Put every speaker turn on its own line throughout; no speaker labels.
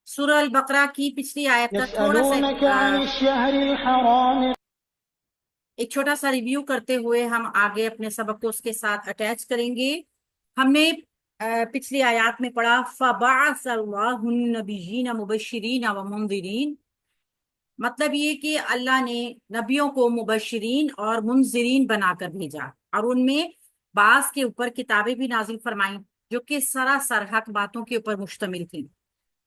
سورہ البقرہ کی پچھلی آیت کا تھوڑا سا
يسألونك عن الشهر الحرام
ایک چھوٹا سا ریویو کرتے ہوئے ہم آگے اپنے سبق کو اس کے ساتھ اٹیچ کریں گے۔ ہم نے پچھلی آیات میں پڑھا فَبَعَثَ اللَّهُ النَّبِيِّينَ مُبَشِّرِينَ وَمُنذِرِينَ، مطلب یہ کہ اللہ نے نبیوں کو مبشرین اور منذرین بنا کر بھیجا، اور ان میں بعض کے اوپر کتابیں بھی نازل فرمائیں جو کہ سراسر حق باتوں کے اوپر مشتمل تھیں،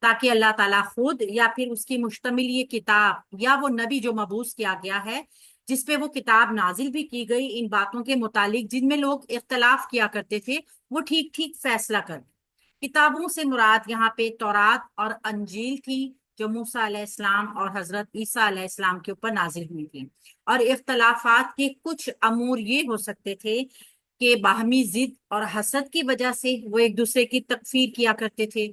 تاکہ اللہ تعالیٰ خود یا پھر اس کی مشتمل یہ کتاب یا وہ نبی جو مبعوث کیا گیا ہے جس پہ وہ کتاب نازل بھی کی گئی، ان باتوں کے متعلق جن میں لوگ اختلاف کیا کرتے تھے وہ ٹھیک ٹھیک فیصلہ کر دیں۔ کتابوں سے مراد یہاں پہ تورات اور انجیل تھی جو موسیٰ علیہ السلام اور حضرت عیسیٰ علیہ السلام کے اوپر نازل ہوئی تھی، اور اختلافات کے کچھ امور یہ ہو سکتے تھے کہ باہمی ضد اور حسد کی وجہ سے وہ ایک دوسرے کی تکفیر کیا کرتے تھے،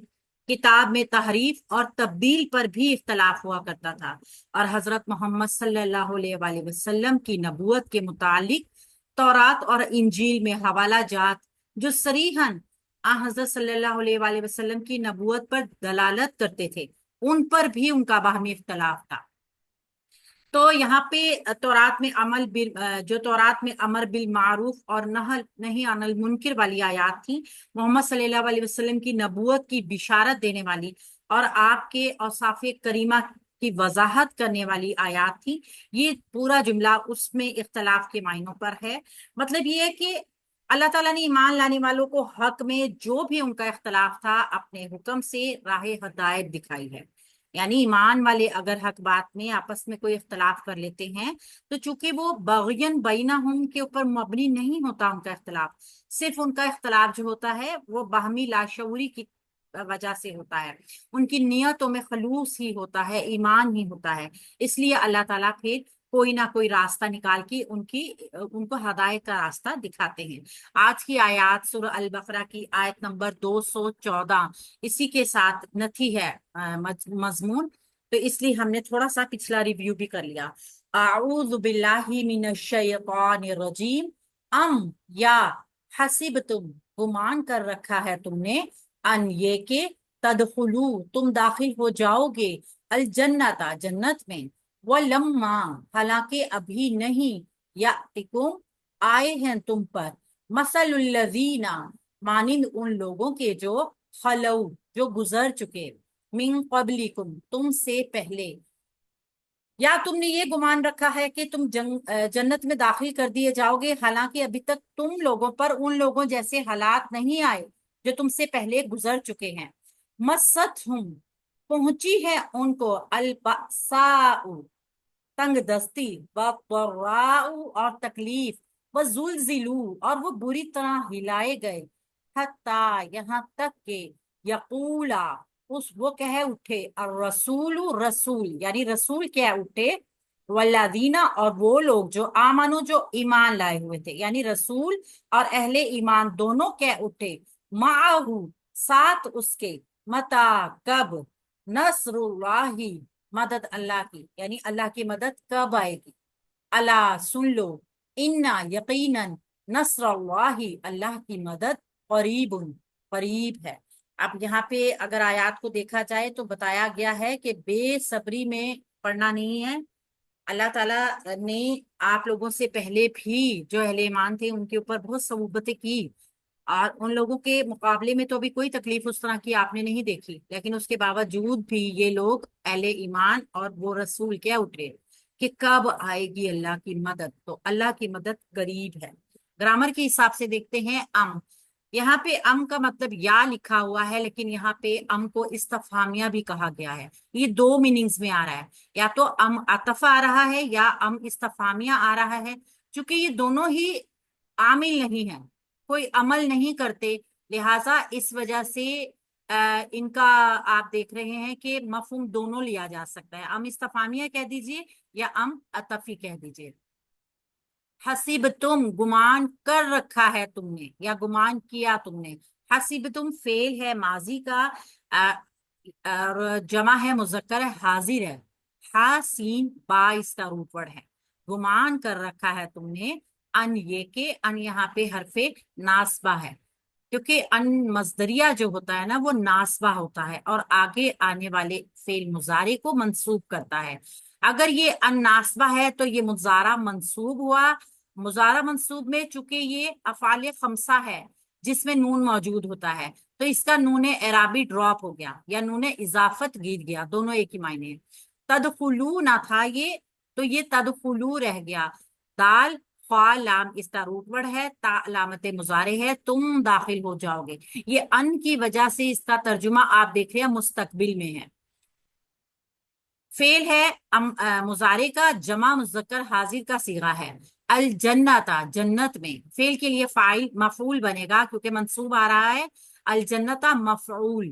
کتاب میں تحریف اور تبدیل پر بھی اختلاف ہوا کرتا تھا، اور حضرت محمد صلی اللہ علیہ وآلہ وسلم کی نبوت کے متعلق تورات اور انجیل میں حوالہ جات جو صریحاً حضرت صلی اللہ علیہ وآلہ وسلم کی نبوت پر دلالت کرتے تھے ان پر بھی ان کا باہمی اختلاف تھا۔ تو یہاں پہ تورات میں امر بالمعروف اور نہیں عن المنکر والی آیات تھی، محمد صلی اللہ علیہ وسلم کی نبوت کی بشارت دینے والی اور آپ کے اوصاف کریمہ کی وضاحت کرنے والی آیات تھی۔ یہ پورا جملہ اس میں اختلاف کے معنوں پر ہے، مطلب یہ ہے کہ اللہ تعالیٰ نے ایمان لانے والوں کو حق میں جو بھی ان کا اختلاف تھا اپنے حکم سے راہ ہدایت دکھائی ہے۔ یعنی ایمان والے اگر حق بات میں آپس میں کوئی اختلاف کر لیتے ہیں تو چونکہ وہ بغین بینہم کے اوپر مبنی نہیں ہوتا، ان کا اختلاف صرف ان کا اختلاف جو ہوتا ہے وہ باہمی لاشعوری کی وجہ سے ہوتا ہے، ان کی نیتوں میں خلوص ہی ہوتا ہے، ایمان ہی ہوتا ہے، اس لیے اللہ تعالیٰ پھر کوئی نہ کوئی راستہ نکال کے ان کو ہدایت کا راستہ دکھاتے ہیں۔ آج کی آیات سورہ البقرہ کی آیت نمبر 214 اسی کے ساتھ نتھی ہے مضمون، تو اس لیے ہم نے تھوڑا سا پچھلا ریویو بھی کر لیا۔ اعوذ باللہ من الشیطان الرجیم، یا حسبتم گمان کر رکھا ہے تم نے، ان یہ کہ تدخلو تم داخل ہو جاؤ گے، الجنتا جنت میں، ولما حالانکہ ابھی نہیں، یاتکم آئے ہیں تم پر، مثل الذین مانند ان لوگوں کے جو خلو جو گزر چکے، من قبلکم تم سے پہلے، یا تم نے یہ گمان رکھا ہے کہ تم جنت میں داخل کر دیے جاؤ گے حالانکہ ابھی تک تم لوگوں پر ان لوگوں جیسے حالات نہیں آئے جو تم سے پہلے گزر چکے ہیں۔ مستہم پہنچی ہے ان کو البأساء تنگ دستی، والضراء اور تکلیف، وزلزلوا اور وہ بری طرح ہلائے گئے، حتیٰ یہاں تک کہ یقولا وہ کہہ اٹھے، الرسول رسول یعنی رسول کہہ اٹھے، والذین اور وہ لوگ جو آمنو جو ایمان لائے ہوئے تھے، یعنی رسول اور اہل ایمان دونوں کہہ اٹھے، معہو ساتھ اس کے، متا کب، نصر اللہ مدد اللہ کی، یعنی اللہ کی مدد کب آئے گی، اللہ سن لو، انا یقیناً نصر اللہ اللہ کی مدد قریب قریب ہے۔ اب یہاں پہ اگر آیات کو دیکھا جائے تو بتایا گیا ہے کہ بے صبری میں پڑھنا نہیں ہے، اللہ تعالیٰ نے آپ لوگوں سے پہلے بھی جو اہل ایمان تھے ان کے اوپر بہت صعوبتیں کی، اور ان لوگوں کے مقابلے میں تو ابھی کوئی تکلیف اس طرح کی آپ نے نہیں دیکھی، لیکن اس کے باوجود بھی یہ لوگ اہل ایمان اور وہ رسول کیا اٹھے کہ کب آئے گی اللہ کی مدد، تو اللہ کی مدد قریب ہے۔ گرامر کے حساب سے دیکھتے ہیں، یہاں پہ کا مطلب یا لکھا ہوا ہے، لیکن یہاں پہ کو استفہامیہ بھی کہا گیا ہے، یہ دو میننگز میں آ رہا ہے، یا تو عطف آ رہا ہے یا استفہامیہ آ رہا ہے، چونکہ یہ دونوں ہی عامل نہیں ہیں، کوئی عمل نہیں کرتے، لہٰذا اس وجہ سے ان کا آپ دیکھ رہے ہیں کہ مفہوم دونوں لیا جا سکتا ہے، استفہامیہ کہہ دیجئے یا عطفی کہہ دیجئے۔ حسیب تم گمان کر رکھا ہے تم نے یا گمان کیا تم نے، حسیب تم فعل ہے ماضی کا، اور جمع ہے مذکر ہے حاضر ہے، حاسین با اس کا روٹ ورڈ ہے، گمان کر رکھا ہے تم نے، ان یہ کہ ان یہاں پہ حرف ناصبہ ہے، کیونکہ ان مصدریہ جو ہوتا ہے نا وہ ناسبہ ہوتا ہے اور آگے آنے والے فعل مضارع کو منصوب کرتا ہے. اگر یہ ان ناسبہ ہے تو یہ مضارع منصوب ہوا. مضارع منصوب میں چونکہ یہ افعال خمسہ ہے جس میں نون موجود ہوتا ہے تو اس کا نون اعرابی ڈراپ ہو گیا یا نون اضافت گر گیا، دونوں ایک ہی معنی ہیں. تدخلو نہ تھا یہ تو یہ تدخلو رہ گیا. دال خوا لام اس کا روٹ ورڈ ہے، تا علامت مضارع ہے، تم داخل ہو جاؤ گے. یہ ان کی وجہ سے اس کا ترجمہ آپ دیکھ رہے ہیں مستقبل میں ہے. فعل ہے مضارع کا جمع مذکر حاضر کا صیغہ ہے. الجنتا جنت میں، فعل کے لیے فاعل مفعول بنے گا کیونکہ منصوب آ رہا ہے. الجنتا مفعول.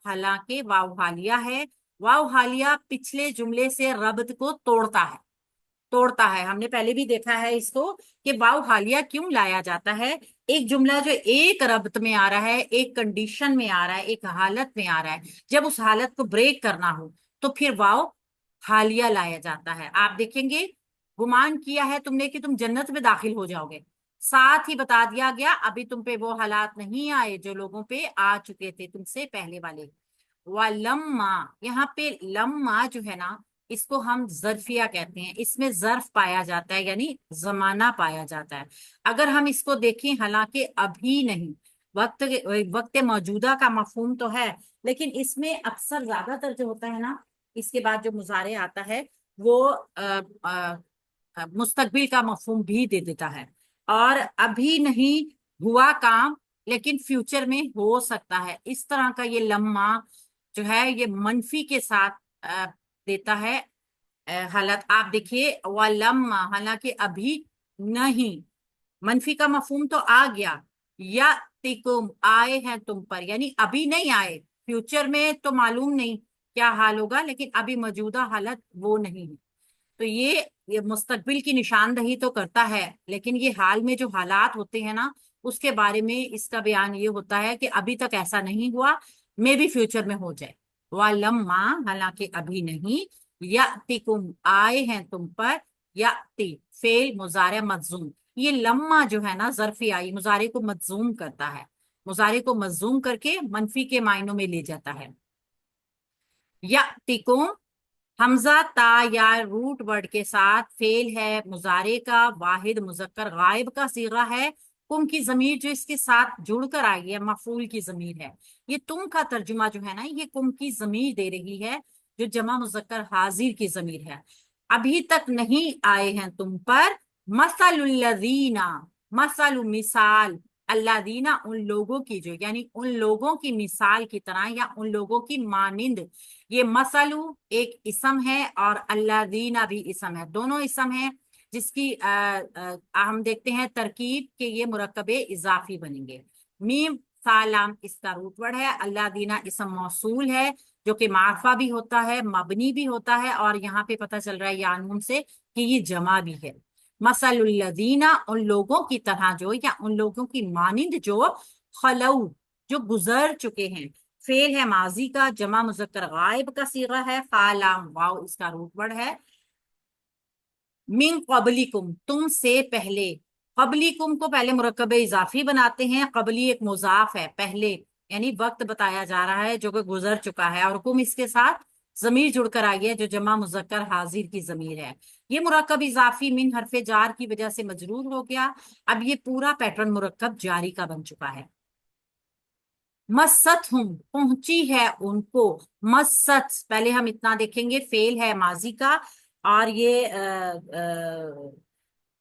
حالانکہ واو حالیہ ہے. واو حالیہ پچھلے جملے سے ربط کو توڑتا ہے. ہم نے پہلے بھی دیکھا ہے اس کو کہ واو حالیہ کیوں لایا جاتا ہے. ایک جملہ جو ایک ربط میں آ رہا ہے، ایک کنڈیشن میں آ رہا ہے، ایک حالت میں آ رہا ہے، جب اس حالت کو بریک کرنا ہو تو پھر واو حالیہ لایا جاتا ہے. آپ دیکھیں گے گمان کیا ہے تم نے کہ تم جنت میں داخل ہو جاؤ گے، ساتھ ہی بتا دیا گیا ابھی تم پہ وہ حالات نہیں آئے جو لوگوں پہ آ چکے تھے تم سے پہلے والے. وَلَمَّا یہاں پہ لما جو ہے نا اس کو ہم ظرفیہ کہتے ہیں. اس میں ظرف پایا جاتا ہے یعنی زمانہ پایا جاتا ہے. اگر ہم اس کو دیکھیں حالانکہ ابھی نہیں، وقت موجودہ کا مفہوم تو ہے لیکن اس میں اکثر زیادہ تر جو ہوتا ہے نا اس کے بعد جو مضارع آتا ہے وہ مستقبل کا مفہوم بھی دے دیتا ہے. اور ابھی نہیں ہوا کام لیکن فیوچر میں ہو سکتا ہے. اس طرح کا یہ لمحہ جو ہے یہ منفی کے ساتھ دیتا ہے حالت. آپ دیکھیے وَلَمَّا حالانکہ ابھی نہیں، منفی کا مفہوم تو آ گیا. یا تکم آئے ہیں تم پر، یعنی ابھی نہیں آئے، فیوچر میں تو معلوم نہیں کیا حال ہوگا لیکن ابھی موجودہ حالت وہ نہیں ہے. تو یہ مستقبل کی نشاندہی تو کرتا ہے لیکن یہ حال میں جو حالات ہوتے ہیں نا اس کے بارے میں اس کا بیان یہ ہوتا ہے کہ ابھی تک ایسا نہیں ہوا، میں بھی فیوچر میں ہو جائے. وَلَمَّا حالانکہ ابھی نہیں، یَأْتِکُمْ آئے ہیں تم پر. یأتی فعل مضارع مجزوم. یہ لمحہ جو ہے نا ظرف آئی مضارع کو مجزوم کرتا ہے، مضارع کو مجزوم کر کے منفی کے معنوں میں لے جاتا ہے. یأتیکم حمزہ تا یا روٹ ورڈ کے ساتھ فعل ہے مضارع کا، واحد مذکر غائب کا صیغہ ہے. کم کی ضمیر جو اس کے ساتھ جڑ کر آئی ہے مفعول کی ضمیر ہے. یہ تم کا ترجمہ جو ہے نا یہ کم کی ضمیر دے رہی ہے جو جمع مذکر حاضر کی ضمیر ہے. ابھی تک نہیں آئے ہیں تم پر. مثل الذین، مثل مثال، الذین ان لوگوں کی جو، یعنی ان لوگوں کی مثال کی طرح یا ان لوگوں کی مانند. یہ مثل ایک اسم ہے اور الذین بھی اسم ہے، دونوں اسم ہیں جس کی ہم دیکھتے ہیں ترکیب کہ یہ مرکب اضافی بنیں گے. میم سالام اس کا روٹ ورڈ ہے. اللہ دینا اسم موصول ہے جو کہ معرفہ بھی ہوتا ہے مبنی بھی ہوتا ہے اور یہاں پہ پتہ چل رہا ہے یعنون سے کہ یہ جمع بھی ہے. مثل الذین ان لوگوں کی طرح جو یا ان لوگوں کی مانند جو خلو جو گزر چکے ہیں. فعل ہے ماضی کا، جمع مذکر غائب کا صیغہ ہے، فالام واو اس کا روٹ ورڈ ہے. من قبلکم تم سے پہلے. قبلکم کو پہلے مرکب اضافی بناتے ہیں. قبلی ایک مضاف ہے، پہلے یعنی وقت بتایا جا رہا ہے جو کہ گزر چکا ہے، اور کم اس کے ساتھ ضمیر جڑ کر آئی ہے جو جمع مذکر حاضر کی ضمیر ہے. یہ مرکب اضافی من حرف جار کی وجہ سے مجرور ہو گیا. اب یہ پورا پیٹرن مرکب جاری کا بن چکا ہے. مست ہوں پہنچی ہے ان کو. مست پہلے ہم اتنا دیکھیں گے فعل ہے ماضی کا اور یہ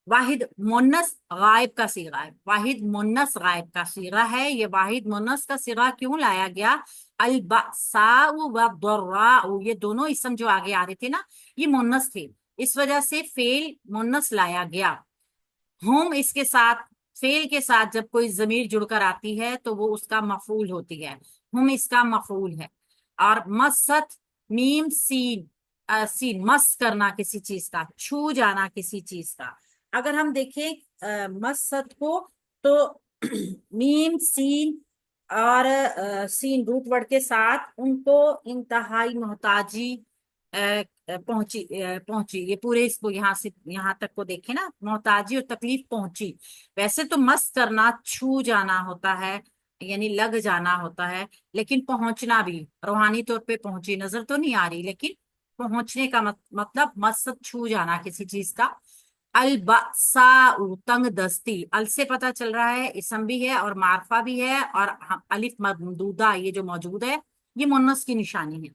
واحد مونس غائب کا صیغہ ہے. واحد مونس غائب کا صیغہ ہے. یہ واحد مونس کا صیغہ کیوں لایا گیا؟ البأساء والضراء یہ دونوں اسم جو آگے آ رہے تھے نا یہ مونس تھے، اس وجہ سے فعل مونس لایا گیا. ہم اس کے ساتھ فعل کے ساتھ جب کوئی ضمیر جڑ کر آتی ہے تو وہ اس کا مفعول ہوتی ہے. ہم اس کا مفعول ہے. اور مست میم سین، سین مس کرنا کسی چیز کا، چھو جانا کسی چیز کا. اگر ہم دیکھیں مست کو تو میم سین اور سین روٹ ورڈ کے ساتھ ان کو انتہائی محتاجی پہنچی، یہ پورے اس کو یہاں سے یہاں تک کو دیکھیں نا، محتاجی اور تکلیف پہنچی. ویسے تو مس کرنا چھو جانا ہوتا ہے، یعنی لگ جانا ہوتا ہے، لیکن پہنچنا بھی روحانی طور پہ پہنچی، نظر تو نہیں آ رہی لیکن پہنچنے کا مطلب مس چھو جانا کسی چیز کا. البساء تنگ دستی، ال سے پتا چل رہا ہے اسم بھی ہے اور معرفہ بھی ہے، اور الف ممدودہ یہ جو موجود ہے یہ مونس کی نشانی ہے.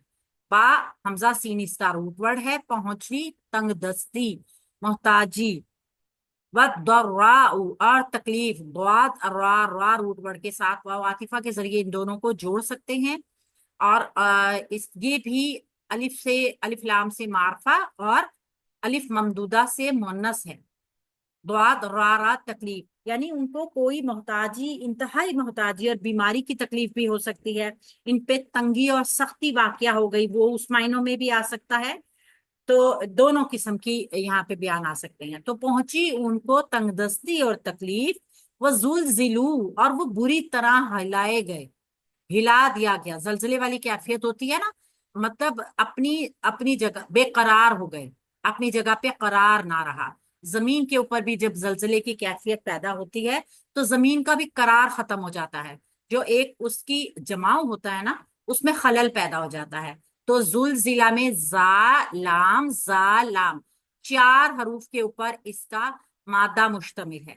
با حمزہ سین اس کا روٹ ورڈ ہے، پہنچی، تنگ دستی، محتاجی. والضراء اور تکلیف، ضاد را را روٹ ورڈ کے ساتھ واو عاطفہ کے ذریعے ان دونوں کو جوڑ سکتے ہیں. اور یہ بھی الف سے، الف لام سے معرفہ اور الف ممدودہ سے مونس ہے. ضاد را را تکلیف، یعنی ان کو کوئی محتاجی، انتہائی محتاجی اور بیماری کی تکلیف بھی ہو سکتی ہے، ان پہ تنگی اور سختی واقعہ ہو گئی، وہ اس معنوں میں بھی آ سکتا ہے. تو دونوں قسم کی یہاں پہ بیان آ سکتے ہیں. تو پہنچی ان کو تنگ دستی اور تکلیف، وہ زلزلو اور وہ بری طرح ہلائے گئے، ہلا دیا گیا. زلزلے والی کیفیت ہوتی ہے نا، مطلب اپنی جگہ بے قرار ہو گئے، اپنی جگہ پہ قرار نہ رہا. زمین کے اوپر بھی جب زلزلے کی کیفیت پیدا ہوتی ہے تو زمین کا بھی قرار ختم ہو جاتا ہے، جو ایک اس کی جماؤ ہوتا ہے نا اس میں خلل پیدا ہو جاتا ہے. تو زلزلہ میں زا لام 4 حروف کے اوپر اس کا مادہ مشتمل ہے.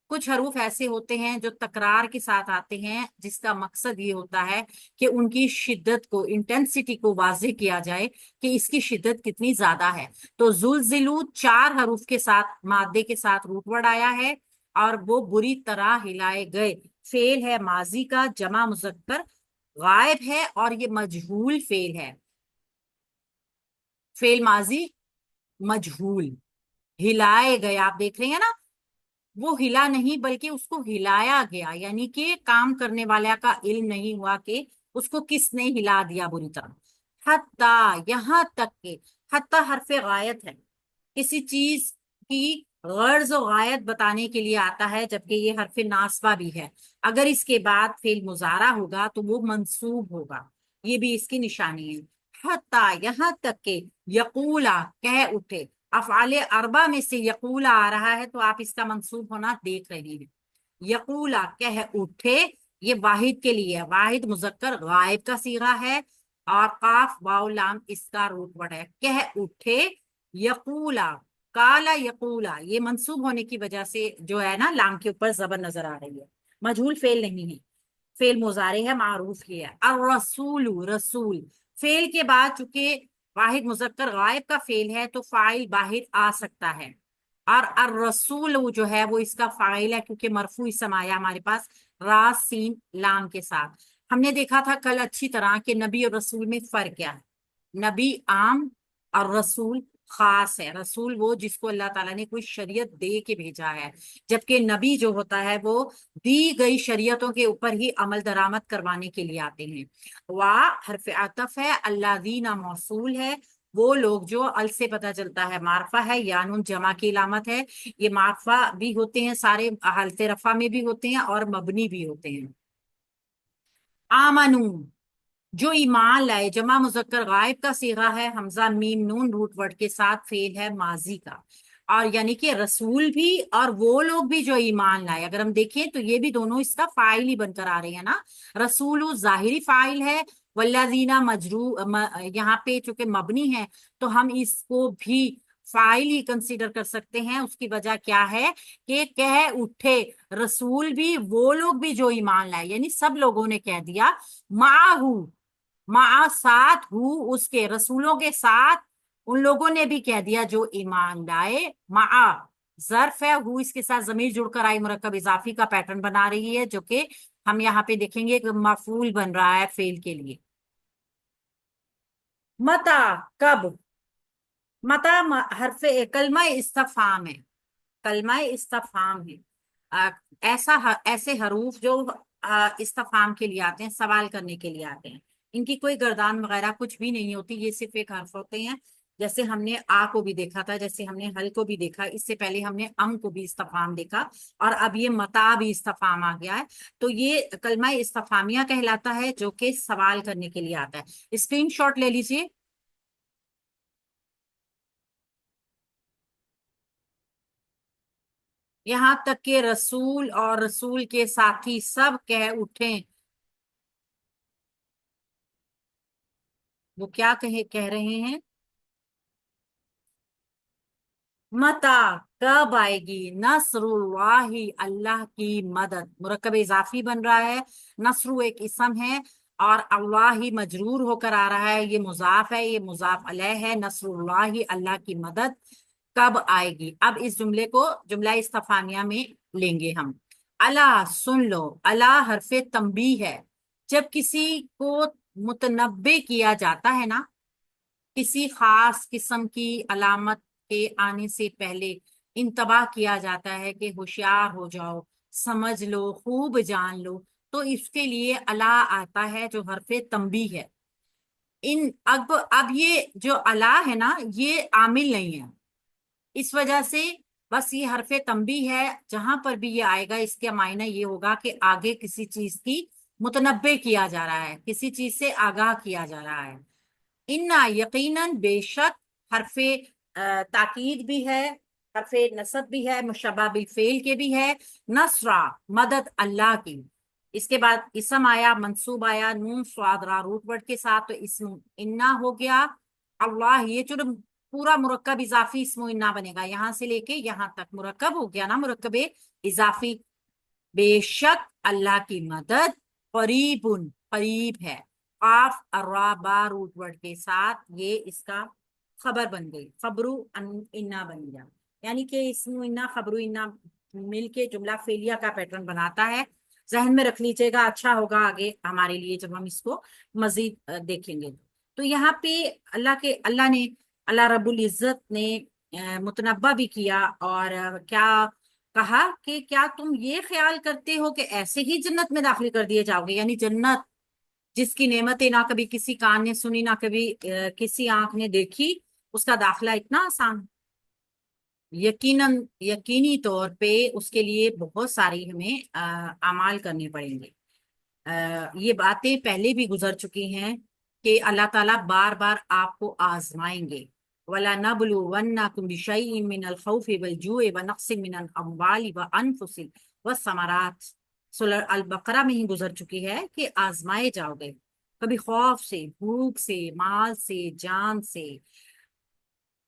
کچھ حروف ایسے ہوتے ہیں جو تکرار کے ساتھ آتے ہیں، جس کا مقصد یہ ہوتا ہے کہ ان کی شدت کو، انٹینسٹی کو واضح کیا جائے کہ اس کی شدت کتنی زیادہ ہے. تو زلزلو 4 حروف کے ساتھ مادے کے ساتھ روٹ ورڈ آیا ہے، اور وہ بری طرح ہلائے گئے. فعل ہے ماضی کا، جمع مذکر غائب ہے، اور یہ مجہول فعل ہے. فعل ماضی مجہول، ہلائے گئے، آپ دیکھ رہے ہیں نا، وہ ہلا نہیں بلکہ اس کو ہلایا گیا، یعنی کہ کام کرنے والا کا علم نہیں ہوا کہ اس کو کس نے ہلا دیا بری طرح. حتی یہاں تک کہ، حتی حرف غایت ہے، کسی چیز کی غرض و غایت بتانے کے لیے آتا ہے، جبکہ یہ حرف ناصبہ بھی ہے. اگر اس کے بعد فعل مضارع ہوگا تو وہ منصوب ہوگا، یہ بھی اس کی نشانی ہے. حتی یہاں تک کہ، یقولا کہہ اٹھے. افعال اربع میں سے یقولا آ رہا ہے تو آپ اس کا منصوب ہونا دیکھ رہے ہیں. یقولا کہہ اٹھے، یہ واحد کے لیے، واحد مذکر غائب کا صیغہ ہے، اور قاف واو لام اس کا روٹ ورڈ ہے. کہہ اٹھے، یقولا، کالا یقولا، یہ منصوب ہونے کی وجہ سے جو ہے نا لام کے اوپر زبر نظر آ رہی ہے، مجہول فعل نہیں ہے، فعل مضارع ہے، معروف ہی ہے. الرسول، رسول، فعل کے بعد چونکہ واحد مذکر غائب کا فعل ہے تو فاعل باہر آ سکتا ہے، اور الرسول جو ہے وہ اس کا فاعل ہے کیونکہ مرفوع اسم آیا ہمارے پاس را سین لام کے ساتھ. ہم نے دیکھا تھا کل اچھی طرح کہ نبی اور رسول میں فرق کیا ہے. نبی عام اور رسول خاص ہے. رسول وہ جس کو اللہ تعالیٰ نے کوئی شریعت دے کے بھیجا ہے، جبکہ نبی جو ہوتا ہے وہ دی گئی شریعتوں کے اوپر ہی عمل درآمد کروانے کے لیے آتے ہیں. حرف عطف ہے، الذین موصول ہے، وہ لوگ جو، ال سے پتہ چلتا ہے معرفہ ہے، یا نون جمع کی علامت ہے. یہ معرفہ بھی ہوتے ہیں سارے، حالت رفع میں بھی ہوتے ہیں اور مبنی بھی ہوتے ہیں. آمنو جو ایمان لائے، جمع مذکر غائب کا صیغہ ہے، حمزہ میم نون روٹ ورڈ کے ساتھ فعل ہے ماضی کا، اور یعنی کہ رسول بھی اور وہ لوگ بھی جو ایمان لائے. اگر ہم دیکھیں تو یہ بھی دونوں اس کا فاعل ہی بن کر آ رہے ہیں نا. رسول ظاہری فاعل ہے، والذین یہاں پہ چونکہ مبنی ہے تو ہم اس کو بھی فاعل ہی کنسیڈر کر سکتے ہیں. اس کی وجہ کیا ہے کہ کہہ اٹھے رسول بھی وہ لوگ بھی جو ایمان لائے، یعنی سب لوگوں نے کہہ دیا. معہو، مع ساتھ، ہو اس کے، رسولوں کے ساتھ ان لوگوں نے بھی کہہ دیا جو ایمان لائے. مع ظرف ہے، ہو اس کے ساتھ ضمیر جڑ کر آئی مرکب اضافی کا پیٹرن بنا رہی ہے، جو کہ ہم یہاں پہ دیکھیں گے کہ مفعول بن رہا ہے فعل کے لیے. متا کب، متا حرف کلمہ استفہام ہے، کلمہ استفہام ہے. ایسے حروف جو استفہام کے لیے آتے ہیں، سوال کرنے کے لیے آتے ہیں، ان کی کوئی گردان وغیرہ کچھ بھی نہیں ہوتی، یہ صرف ایک حرف ہوتے ہیں. جیسے ہم نے آ کو بھی دیکھا تھا، جیسے ہم نے حل کو بھی دیکھا، اس سے پہلے ہم نے ام کو بھی استفہام دیکھا، اور اب یہ متا بھی استفہام آ گیا ہے. تو یہ کلمہ استفہامیہ کہلاتا ہے جو کہ سوال کرنے کے لیے آتا ہے. اسکرین شاٹ لے لیجئے. یہاں تک کہ رسول اور رسول کے ساتھی سب کہہ اٹھیں۔ وہ کیا کہہ رہے ہیں؟ متا، کب آئے گی نصر اللہ، اللہ کی مدد، مرکب اضافی بن رہا ہے، نصر ایک اسم ہے اور اللہ ہی مجرور ہو کر آ رہا ہے، یہ مضاف ہے، یہ مضاف علیہ ہے، نصر اللہ اللہ کی مدد کب آئے گی۔ اب اس جملے کو جملہ استفہامیہ میں لیں گے ہم۔ اللہ سن لو، اللہ حرف تنبیہ ہے، جب کسی کو متنبع کیا جاتا ہے نا، کسی خاص قسم کی علامت کے آنے سے پہلے انتباہ کیا جاتا ہے کہ ہوشیار ہو جاؤ، سمجھ لو، خوب جان لو، تو اس کے لیے الا آتا ہے جو حرف تنبیہ ہے۔ اب یہ جو الا ہے نا، یہ عامل نہیں ہے، اس وجہ سے بس یہ حرف تنبیہ ہے، جہاں پر بھی یہ آئے گا اس کا معنی یہ ہوگا کہ آگے کسی چیز کی متنبع کیا جا رہا ہے، کسی چیز سے آگاہ کیا جا رہا ہے۔ انا یقیناً، بے شک، حرف تاکید بھی ہے، حرف نصب بھی ہے، مشبہ بالفعل کے بھی ہے، نصرہ مدد اللہ کی، اس کے بعد اسم آیا، منصوب آیا، نون صاد را روٹ ورڈ کے ساتھ، تو اسم انا ہو گیا۔ اللہ، یہ جو پورا مرکب اضافی اسم انا بنے گا، یہاں سے لے کے یہاں تک مرکب ہو گیا نا، مرکب اضافی۔ بے شک اللہ کی مدد قریب، قریب ہے، قاف الرا با روٹ ورڈ کے ساتھ یہ اس کا خبر بن گئی، خبرو انا بن گیا، یعنی کہ اسم انا خبرو انا مل کے جملہ فعلیہ کا پیٹرن بناتا ہے۔ ذہن میں رکھ لیجیے گا، اچھا ہوگا آگے ہمارے لیے جب ہم اس کو مزید دیکھیں گے۔ تو یہاں پہ اللہ رب العزت نے متنبہ بھی کیا، اور کیا کہا کہ کیا تم یہ خیال کرتے ہو کہ ایسے ہی جنت میں داخل کر دیے جاؤ گے، یعنی جنت جس کی نعمتیں نہ کبھی کسی کان نے سنی، نہ کبھی کسی آنکھ نے دیکھی، اس کا داخلہ اتنا آسان؟ یقینی طور پہ اس کے لیے بہت ساری ہمیں اعمال کرنے پڑیں گے۔ یہ باتیں پہلے بھی گزر چکی ہیں کہ اللہ تعالیٰ بار بار آپ کو آزمائیں گے۔ وَلَنَبْلُوَنَّكُمْ بِشَيْءٍ مِّنَ الْخَوْفِ وَالْجُوعِ وَنَقْصٍ مِّنَ الْأَمْوَالِ وَأَنفُسِ وَالثَّمَرَاتِ، سورہ البقرہ میں ہی گزر چکی ہے کہ آزمائے جاؤ گے، کبھی خوف سے، بھوک سے، مال سے، جان سے،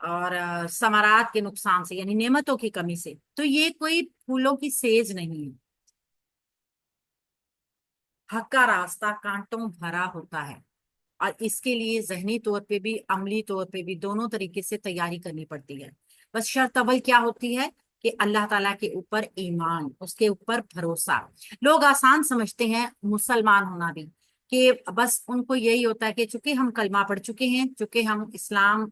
اور ثمرات کے نقصان سے، یعنی نعمتوں کی کمی سے۔ تو یہ کوئی پھولوں کی سیج نہیں ہے، حق کا راستہ کانٹوں بھرا ہوتا ہے، اور اس کے لیے ذہنی طور پہ بھی، عملی طور پہ بھی، دونوں طریقے سے تیاری کرنی پڑتی ہے۔ بس شرط اول کیا ہوتی ہے کہ اللہ تعالیٰ کے اوپر ایمان، اس کے اوپر بھروسہ۔ لوگ آسان سمجھتے ہیں مسلمان ہونا بھی، کہ بس ان کو یہی ہوتا ہے کہ چونکہ ہم کلمہ پڑھ چکے ہیں، چونکہ ہم اسلام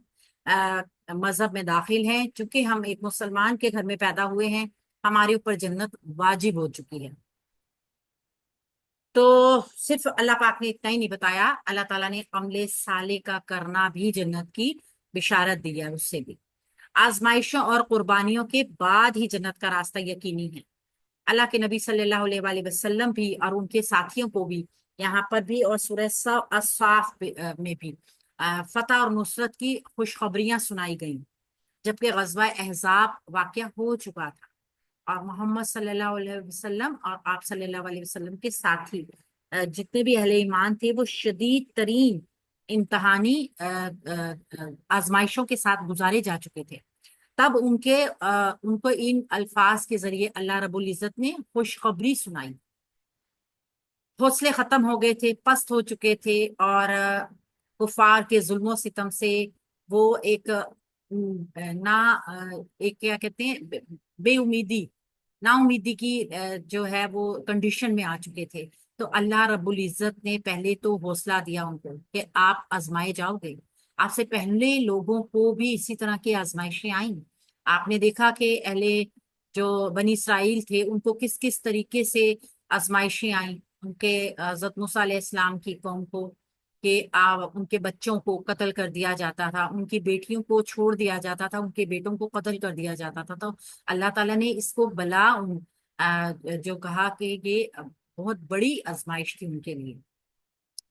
مذہب میں داخل ہیں، چونکہ ہم ایک مسلمان کے گھر میں پیدا ہوئے ہیں، ہمارے اوپر جنت واجب ہو چکی ہے۔ تو صرف اللہ پاک نے اتنا ہی نہیں بتایا، اللہ تعالیٰ نے عمل صالح کا کرنا بھی جنت کی بشارت دی ہے، اس سے بھی۔ آزمائشوں اور قربانیوں کے بعد ہی جنت کا راستہ یقینی ہے۔ اللہ کے نبی صلی اللہ علیہ وآلہ وسلم بھی اور ان کے ساتھیوں کو بھی یہاں پر بھی اور سورہ الصاف میں بھی فتح اور نصرت کی خوشخبریاں سنائی گئیں، جبکہ غزوہ احزاب واقعہ ہو چکا تھا، اور محمد صلی اللہ علیہ وسلم اور آپ صلی اللہ علیہ وسلم کے ساتھی جتنے بھی اہل ایمان تھے، وہ شدید ترین امتحانی آزمائشوں کے ساتھ گزارے جا چکے تھے۔ تب ان کو ان الفاظ کے ذریعے اللہ رب العزت نے خوشخبری سنائی۔ حوصلے ختم ہو گئے تھے، پست ہو چکے تھے، اور کفار کے ظلم و ستم سے وہ ایک کیا کہتے ہیں، بے امیدی، نا امیدی کی جو ہے وہ کنڈیشن میں آ چکے تھے۔ تو اللہ رب العزت نے پہلے تو حوصلہ دیا ان کو کہ آپ آزمائے جاؤ گے۔ آپ سے پہلے لوگوں کو بھی اسی طرح کی آزمائشیں آئیں۔ آپ نے دیکھا کہ اہل جو بنی اسرائیل تھے، ان کو کس کس طریقے سے آزمائشیں آئیں، ان کے حضرت موسیٰ علیہ السلام کی قوم کو، کہ ان کے بچوں کو قتل کر دیا جاتا تھا، ان کی بیٹیوں کو چھوڑ دیا جاتا تھا، ان کے بیٹوں کو قتل کر دیا جاتا تھا۔ تو اللہ تعالیٰ نے اس کو بلا جو کہا کہ یہ بہت بڑی آزمائش تھی ان کے لیے۔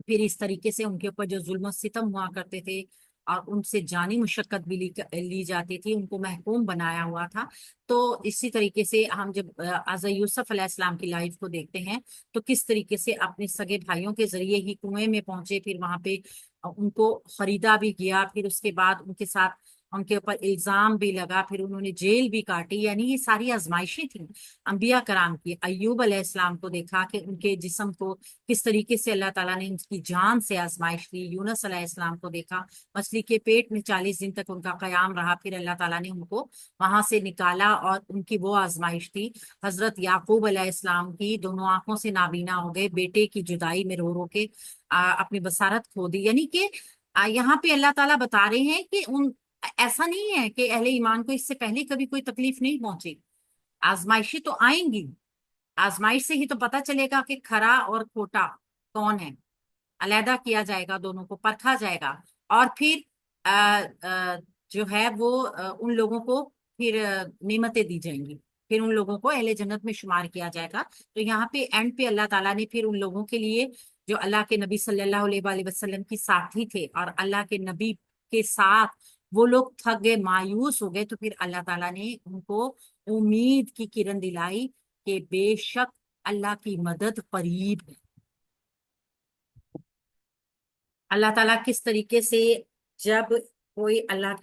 پھر اس طریقے سے ان کے اوپر جو ظلم و ستم ہوا کرتے تھے، اور ان سے جانی مشقت بھی لی جاتی تھی، ان کو محکوم بنایا ہوا تھا۔ تو اسی طریقے سے ہم جب حضرت یوسف علیہ السلام کی لائف کو دیکھتے ہیں تو کس طریقے سے اپنے سگے بھائیوں کے ذریعے ہی کنویں میں پہنچے، پھر وہاں پہ ان کو خریدا بھی گیا، پھر اس کے بعد ان کے ساتھ ان کے اوپر الزام بھی لگا، پھر انہوں نے جیل بھی کاٹی، یعنی یہ ساری آزمائشیں تھیں انبیاء کرام کی۔ ایوب علیہ السلام کو دیکھا کہ ان کے جسم کو کس طریقے سے اللہ تعالیٰ نے ان کی جان سے آزمائش لی۔ یونس علیہ السلام کو دیکھا، مچھلی کے پیٹ میں 40 دن تک ان کا قیام رہا، پھر اللہ تعالیٰ نے ان کو وہاں سے نکالا، اور ان کی وہ آزمائش تھی۔ حضرت یعقوب علیہ السلام کی دونوں آنکھوں سے نابینا ہو گئے، بیٹے کی جدائی میں رو رو کے اپنی بصارت کھو دی، یعنی کہ یہاں پہ اللہ تعالیٰ بتا رہے ہیں کہ ایسا نہیں ہے کہ اہل ایمان کو اس سے پہلے کبھی کوئی تکلیف نہیں پہنچی، آزمائشیں تو آئیں گی، آزمائش سے ہی تو پتا چلے گا کہ کھرا اور کھوٹا کون ہے، علیحدہ کیا جائے گا، دونوں کو پرکھا جائے گا، اور پھر جو ہے وہ ان لوگوں کو پھر نعمتیں دی جائیں گی، پھر ان لوگوں کو اہل جنت میں شمار کیا جائے گا۔ تو یہاں پہ اینڈ پہ اللہ تعالیٰ نے پھر ان لوگوں کے لیے جو اللہ کے نبی صلی اللہ علیہ وآلہ وسلم کی ساتھی تھے، اور اللہ کے نبی کے ساتھ وہ لوگ تھک گئے، مایوس ہو گئے، تو پھر اللہ تعالیٰ نے ان کو امید کی کرن دلائی کہ بے شک اللہ کی مدد قریب ہے۔ اللہ تعالیٰ کس طریقے سے جب کوئی اللہ